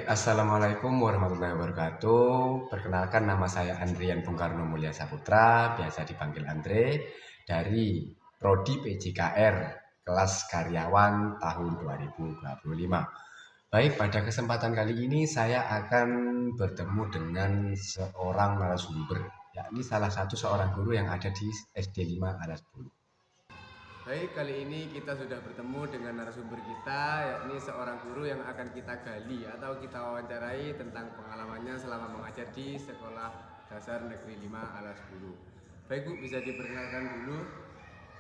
Assalamualaikum warahmatullahi wabarakatuh. Perkenalkan, nama saya Andrian Bung Karno Mulya Saputra, biasa dipanggil Andre, dari Prodi PJKR kelas karyawan tahun 2025. Baik, pada kesempatan kali ini saya akan bertemu dengan seorang narasumber, yakni salah satu seorang guru yang ada di SD 5 Alas Bulu. Baik, kali ini kita sudah bertemu dengan narasumber kita, yakni seorang guru yang akan kita gali atau kita wawancarai tentang pengalamannya selama mengajar di Sekolah Dasar Negeri 5 Alas Bulu. Baik Bu, bisa diperkenalkan dulu.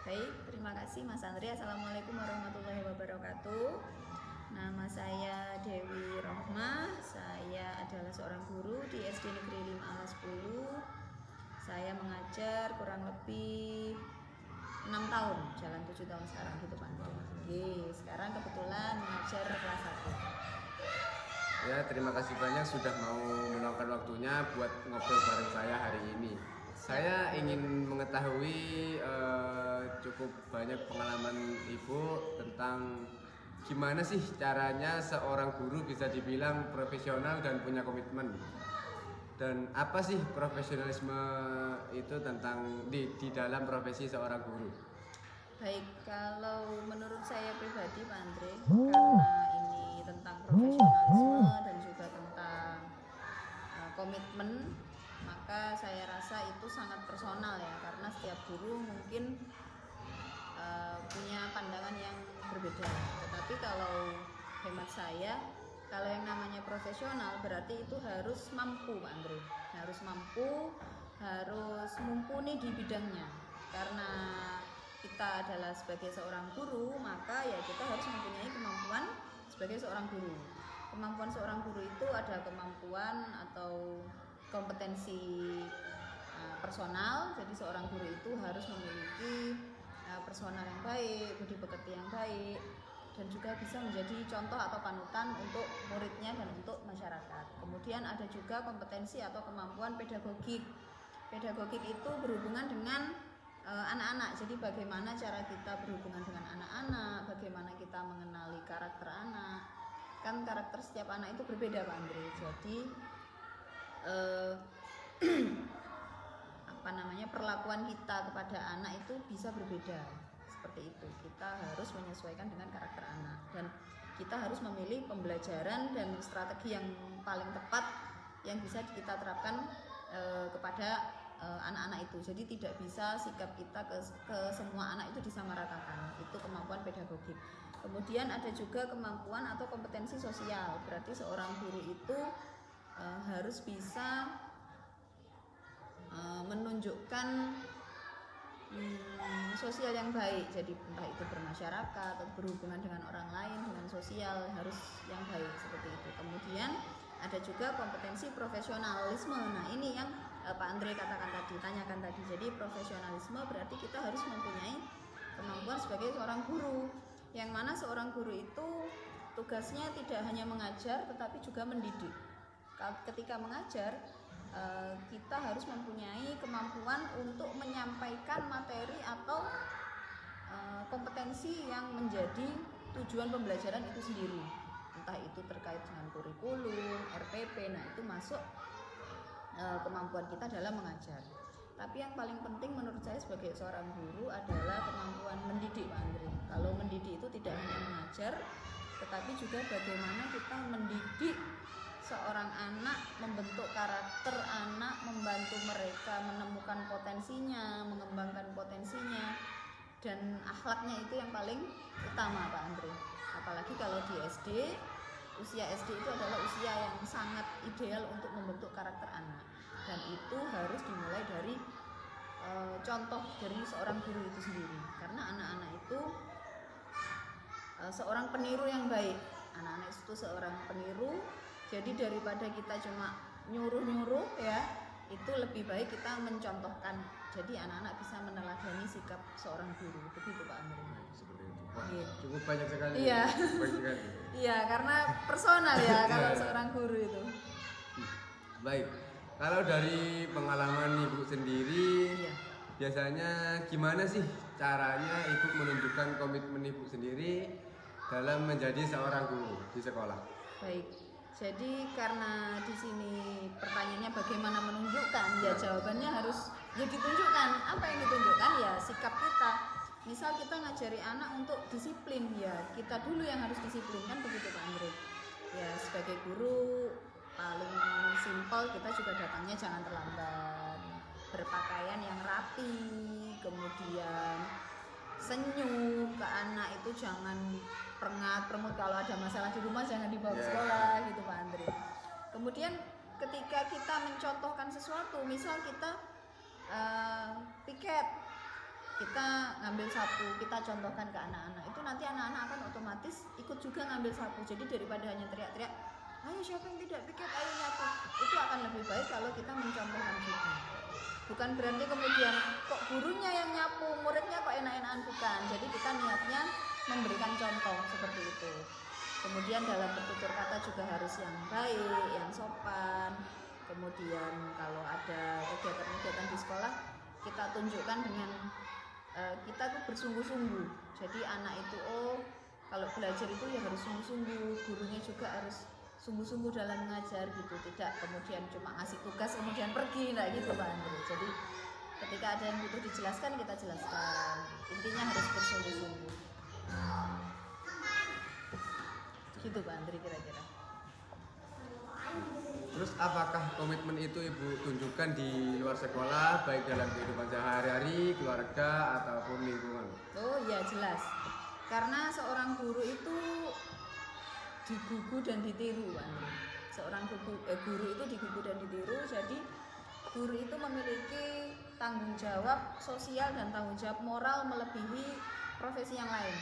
Baik, terima kasih Mas Andri. Assalamualaikum warahmatullahi wabarakatuh. Nama saya Dewi Rohmah. Saya adalah seorang guru di SD Negeri 5 Alas Bulu. Saya mengajar kurang lebih 6 tahun, jalan 7 tahun sekarang gitu Pak. Oke, sekarang kebetulan mengajar kelas 1. Ya, terima kasih banyak sudah mau meluangkan waktunya buat ngobrol bareng saya hari ini. Saya ingin mengetahui cukup banyak pengalaman Ibu tentang gimana sih caranya seorang guru bisa dibilang profesional dan punya komitmen. Dan apa sih profesionalisme itu tentang di dalam profesi seorang guru? Baik, kalau menurut saya pribadi Pak Andre, karena ini tentang profesionalisme dan juga tentang komitmen, maka saya rasa itu sangat personal ya, karena setiap guru mungkin punya pandangan yang berbeda. Tetapi kalau hemat saya, kalau yang namanya profesional berarti itu harus mampu Pak Andre, harus mampu, harus mumpuni di bidangnya. Karena kita adalah sebagai seorang guru, maka ya kita harus mempunyai kemampuan sebagai seorang guru. Kemampuan seorang guru itu ada kemampuan atau kompetensi personal. Jadi seorang guru itu harus memiliki personal yang baik, budi pekerti yang baik, dan juga bisa menjadi contoh atau panutan untuk muridnya dan untuk masyarakat. Kemudian ada juga kompetensi atau kemampuan pedagogik. Pedagogik itu berhubungan dengan anak-anak. Jadi bagaimana cara kita berhubungan dengan anak-anak, bagaimana kita mengenali karakter anak. Kan karakter setiap anak itu berbeda Pak Andre. Jadi perlakuan kita kepada anak itu bisa berbeda. Seperti itu, kita harus menyesuaikan dengan karakter anak, dan kita harus memilih pembelajaran dan strategi yang paling tepat yang bisa kita terapkan kepada anak-anak itu. Jadi tidak bisa sikap kita ke semua anak itu disamaratakan. Itu kemampuan pedagogik. Kemudian ada juga kemampuan atau kompetensi sosial. Berarti seorang guru itu harus bisa menunjukkan sosial yang baik. Jadi entah itu bermasyarakat atau berhubungan dengan orang lain, dengan sosial, harus yang baik seperti itu. Kemudian ada juga kompetensi profesionalisme. Nah ini yang Pak Andre tanyakan tadi. Jadi profesionalisme berarti kita harus mempunyai kemampuan sebagai seorang guru, yang mana seorang guru itu tugasnya tidak hanya mengajar tetapi juga mendidik. Ketika mengajar, kita harus mempunyai kemampuan untuk menyampaikan materi atau kompetensi yang menjadi tujuan pembelajaran itu sendiri. Entah itu terkait dengan kurikulum, RPP, nah itu masuk kemampuan kita dalam mengajar. Tapi yang paling penting menurut saya sebagai seorang guru adalah kemampuan mendidik Pak Andre. Kalau mendidik itu tidak hanya mengajar, tetapi juga bagaimana kita mendidik seorang anak, membentuk karakter anak, membantu mereka menemukan potensinya, mengembangkan potensinya, dan akhlaknya itu yang paling utama Pak Andre. Apalagi kalau di SD, usia SD itu adalah usia yang sangat ideal untuk membentuk karakter anak, dan itu harus dimulai dari contoh dari seorang guru itu sendiri. Karena anak-anak itu seorang peniru yang baik. Anak-anak itu seorang peniru. Jadi daripada kita cuma nyuruh-nyuruh ya, itu lebih baik kita mencontohkan. Jadi anak-anak bisa meneladani sikap seorang guru. Begitu Pak Andre. Seperti itu. Wah, cukup banyak sekali. Iya. Banyak sekali. Iya, karena personal ya kalau seorang guru itu. Baik. Kalau dari pengalaman Ibu sendiri, biasanya gimana sih caranya Ibu menunjukkan komitmen Ibu sendiri dalam menjadi seorang guru di sekolah? Baik. Jadi karena di sini pertanyaannya bagaimana menunjukkan, ya jawabannya harus ya ditunjukkan. Apa yang ditunjukkan? Ya sikap kita. Misal kita ngajari anak untuk disiplin, ya kita dulu yang harus disiplin, kan begitu Pak Andre. Ya sebagai guru paling simpel kita juga datangnya jangan terlambat, berpakaian yang rapi, kemudian senyum ke anak itu, jangan peremut, kalau ada masalah di rumah jangan dibawa ke sekolah gitu Pak Andre. Kemudian ketika kita mencontohkan sesuatu, misal kita piket, kita ngambil sapu, kita contohkan ke anak-anak, itu nanti anak-anak akan otomatis ikut juga ngambil sapu. Jadi daripada hanya teriak-teriak, ayo siapa yang tidak piket, ayo nyapu, itu akan lebih baik kalau kita mencontohkan juga. Bukan berarti kemudian kok gurunya yang nyapu, muridnya kok enak-enakan, bukan. Jadi kita niatnya memberikan contoh seperti itu. Kemudian dalam bertutur kata juga harus yang baik, yang sopan. Kemudian kalau ada kegiatan-kegiatan di sekolah, kita tunjukkan dengan kita tuh bersungguh-sungguh. Jadi anak itu kalau belajar itu ya harus sungguh-sungguh, gurunya juga harus sungguh-sungguh dalam mengajar gitu, tidak kemudian cuma ngasih tugas kemudian pergi, nah gitu Pak Andre. Jadi ketika ada yang butuh dijelaskan, kita jelaskan, intinya harus bersungguh-sungguh gitu Pak Andre kira-kira. Terus apakah komitmen itu Ibu tunjukkan di luar sekolah, baik dalam kehidupan sehari-hari, keluarga, ataupun lingkungan? Oh ya jelas, karena seorang guru itu digugu dan ditiru Pak. Seorang guru itu digugu dan ditiru. Jadi guru itu memiliki tanggung jawab sosial dan tanggung jawab moral melebihi profesi yang lain.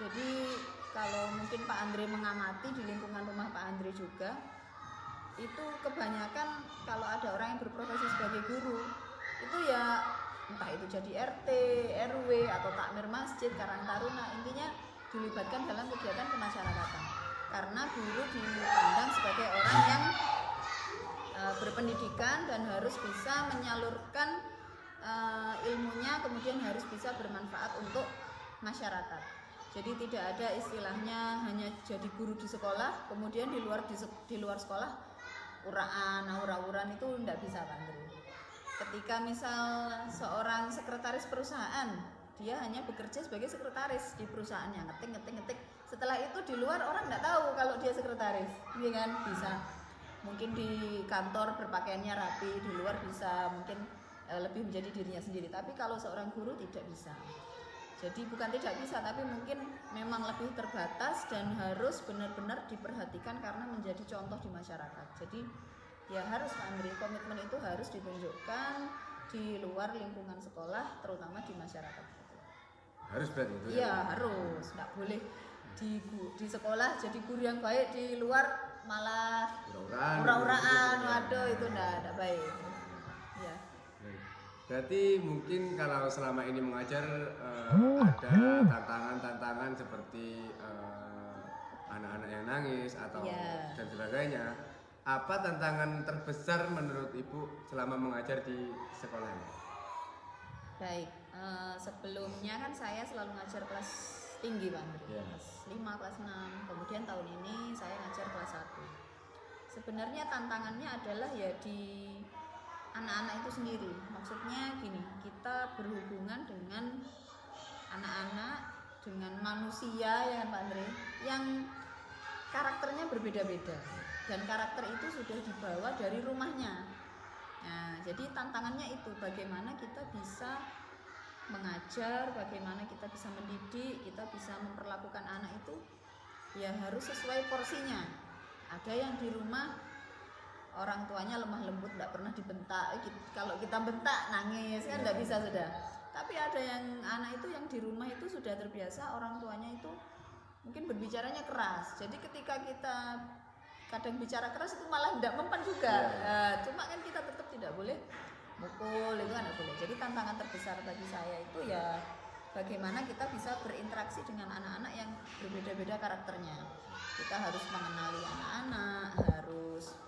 Jadi kalau mungkin Pak Andre mengamati di lingkungan rumah Pak Andre juga, itu kebanyakan kalau ada orang yang berprofesi sebagai guru, itu ya entah itu jadi RT, RW, atau takmir masjid, karang taruna, intinya dilibatkan dalam kegiatan kemasyarakatan. Karena guru dipandang sebagai orang yang berpendidikan dan harus bisa menyalurkan ilmunya, kemudian harus bisa bermanfaat untuk masyarakat. Jadi tidak ada istilahnya hanya jadi guru di sekolah, kemudian di luar sekolah aura-auran itu tidak bisa Pak Andre. Ketika misal seorang sekretaris perusahaan, dia hanya bekerja sebagai sekretaris di perusahaannya, ngetik. Setelah itu di luar orang nggak tahu kalau dia sekretaris, iya kan? Bisa mungkin di kantor berpakaiannya rapi, di luar bisa mungkin lebih menjadi dirinya sendiri. Tapi kalau seorang guru tidak bisa. Jadi bukan tidak bisa, tapi mungkin memang lebih terbatas dan harus benar-benar diperhatikan karena menjadi contoh di masyarakat. Jadi ya harus Pak Andre, komitmen itu harus ditunjukkan di luar lingkungan sekolah, terutama di masyarakat. Harus berarti itu? Iya harus, nggak boleh di sekolah jadi guru yang baik, di luar malah ura-uraan, waduh itu nggak baik. Ya. Berarti mungkin kalau selama ini mengajar ada tantangan-tantangan seperti anak-anak yang nangis atau dan sebagainya. Apa tantangan terbesar menurut Ibu selama mengajar di sekolah ini? Baik, sebelumnya kan saya selalu ngajar kelas tinggi Pak Andre, kelas 5, kelas 6, kemudian tahun ini saya ngajar kelas 1. Sebenarnya tantangannya adalah ya di anak-anak itu sendiri. Maksudnya gini, kita berhubungan dengan anak-anak, dengan manusia ya Pak Andre, yang karakternya berbeda-beda, dan karakter itu sudah dibawa dari rumahnya. Nah, jadi tantangannya itu bagaimana kita bisa mengajar, bagaimana kita bisa mendidik, kita bisa memperlakukan anak itu ya harus sesuai porsinya. Ada yang di rumah orang tuanya lemah lembut, tidak pernah dibentak, kalau kita bentak nangis kan tidak bisa sudah. Tapi ada yang anak itu yang di rumah itu sudah terbiasa orang tuanya itu mungkin berbicaranya keras, jadi ketika kita kadang bicara keras itu malah tidak mempan juga. Cuma kan kita tetap tidak boleh mukul, itu kan tidak boleh. Jadi tantangan terbesar bagi saya itu ya bagaimana kita bisa berinteraksi dengan anak-anak yang berbeda-beda karakternya. Kita harus mengenali anak-anak, harus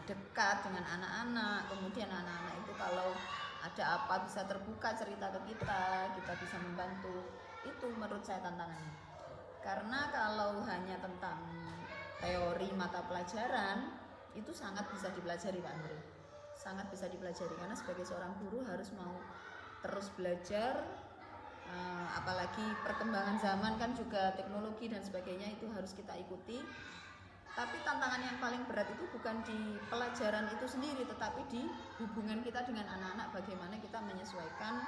dekat dengan anak-anak, kemudian anak-anak itu kalau ada apa bisa terbuka cerita ke kita bisa membantu. Itu menurut saya tantangannya. Karena kalau hanya tentang teori mata pelajaran itu sangat bisa dipelajari Pak Andre, sangat bisa dipelajari karena sebagai seorang guru harus mau terus belajar, apalagi perkembangan zaman kan juga teknologi dan sebagainya itu harus kita ikuti. Tapi tantangan yang paling berat itu bukan di pelajaran itu sendiri, tetapi di hubungan kita dengan anak-anak, bagaimana kita menyesuaikan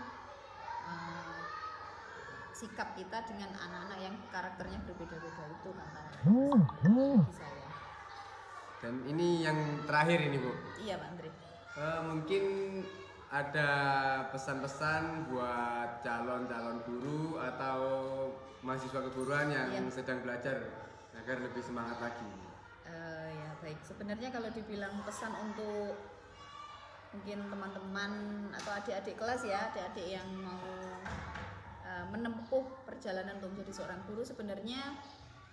sikap kita dengan anak-anak yang karakternya berbeda-beda, itu tantangan bagi saya. Dan ini yang terakhir ini Bu. Iya Pak Andre. Mungkin ada pesan-pesan buat calon-calon guru atau mahasiswa keguruan yang sedang belajar agar lebih semangat lagi. Ya baik, sebenarnya kalau dibilang pesan untuk mungkin teman-teman atau adik-adik kelas ya, adik-adik yang mau menempuh perjalanan untuk menjadi seorang guru, sebenarnya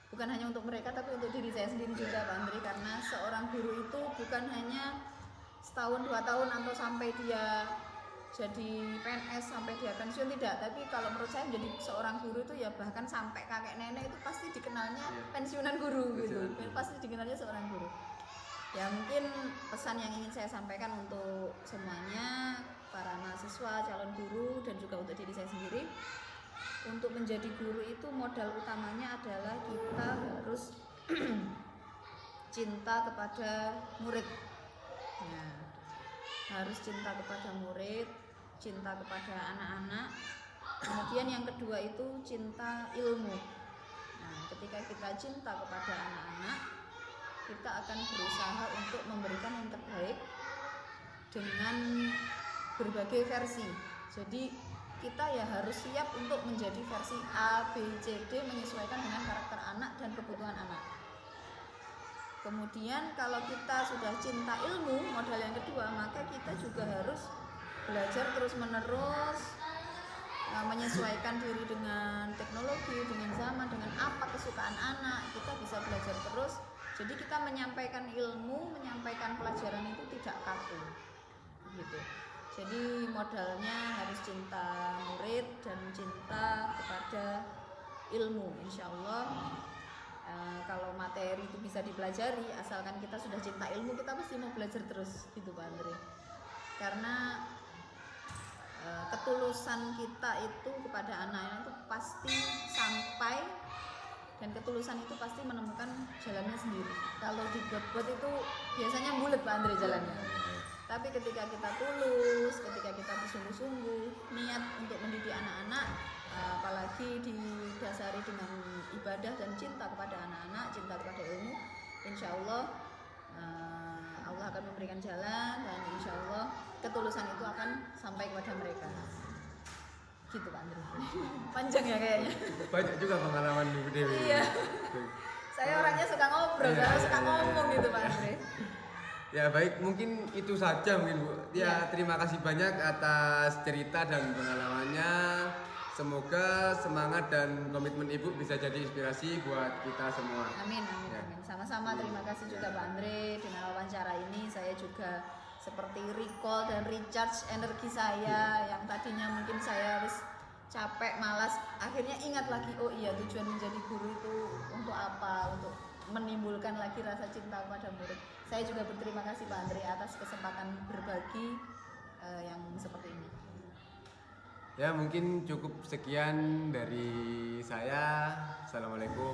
bukan hanya untuk mereka tapi untuk diri saya sendiri juga Pak Andri, karena seorang guru itu bukan hanya setahun 2 tahun atau sampai dia jadi PNS sampai dia pensiun, tidak, tapi kalau menurut saya menjadi seorang guru itu ya bahkan sampai kakek nenek itu pasti dikenalnya pensiunan guru gitu, pasti dikenalnya seorang guru. Ya mungkin pesan yang ingin saya sampaikan untuk semuanya, para mahasiswa, calon guru, dan juga untuk diri saya sendiri, untuk menjadi guru itu modal utamanya adalah kita harus cinta kepada murid. Nah, harus cinta kepada murid, cinta kepada anak-anak. Kemudian yang kedua itu cinta ilmu. Nah, ketika kita cinta kepada anak-anak, kita akan berusaha untuk memberikan yang terbaik dengan berbagai versi. Jadi kita ya harus siap untuk menjadi versi A, B, C, D menyesuaikan dengan karakter anak dan kebutuhan anak. Kemudian kalau kita sudah cinta ilmu, modal yang kedua, maka kita juga harus belajar terus-menerus, menyesuaikan diri dengan teknologi, dengan zaman, dengan apa kesukaan anak. Kita bisa belajar terus. Jadi kita menyampaikan ilmu, menyampaikan pelajaran itu tidak kaku, gitu. Jadi modalnya harus cinta murid dan cinta kepada ilmu. Insya Allah kalau materi itu bisa dipelajari, asalkan kita sudah cinta ilmu, kita pasti mau belajar terus, gitu Pak Andre. Karena ketulusan kita itu kepada anak itu pasti sampai, dan ketulusan itu pasti menemukan jalannya sendiri. Kalau dibuat-buat itu biasanya bulet Pak Andre jalannya. Tapi ketika kita tulus, ketika kita bersungguh-sungguh niat untuk mendidik anak-anak, apalagi didasari dengan ibadah dan cinta kepada anak-anak, cinta kepada ilmu, insya Allah Allah akan memberikan jalan, dan insya Allah ketulusan itu akan sampai kepada mereka. Gitu Pak Andre. Panjang ya kayaknya. Banyak juga pengalaman Ibu Dewi. Iya. Saya orangnya suka ngobrol, suka ngomong gitu Pak Andre. Ya baik, mungkin itu saja mungkin Bu. Ya, terima kasih banyak atas cerita dan pengalamannya. Semoga semangat dan komitmen Ibu bisa jadi inspirasi buat kita semua. Amin, amin, Ya. amin. Sama-sama, terima kasih juga Pak Andre. Dengan wawancara ini saya juga seperti recall dan recharge energi saya yang tadinya mungkin saya harus capek, malas, akhirnya ingat lagi, oh iya tujuan menjadi guru itu untuk apa, untuk menimbulkan lagi rasa cinta kepada murid. Saya juga berterima kasih Pak Andre atas kesempatan berbagi yang seperti ini. Ya, mungkin cukup sekian dari saya. Assalamualaikum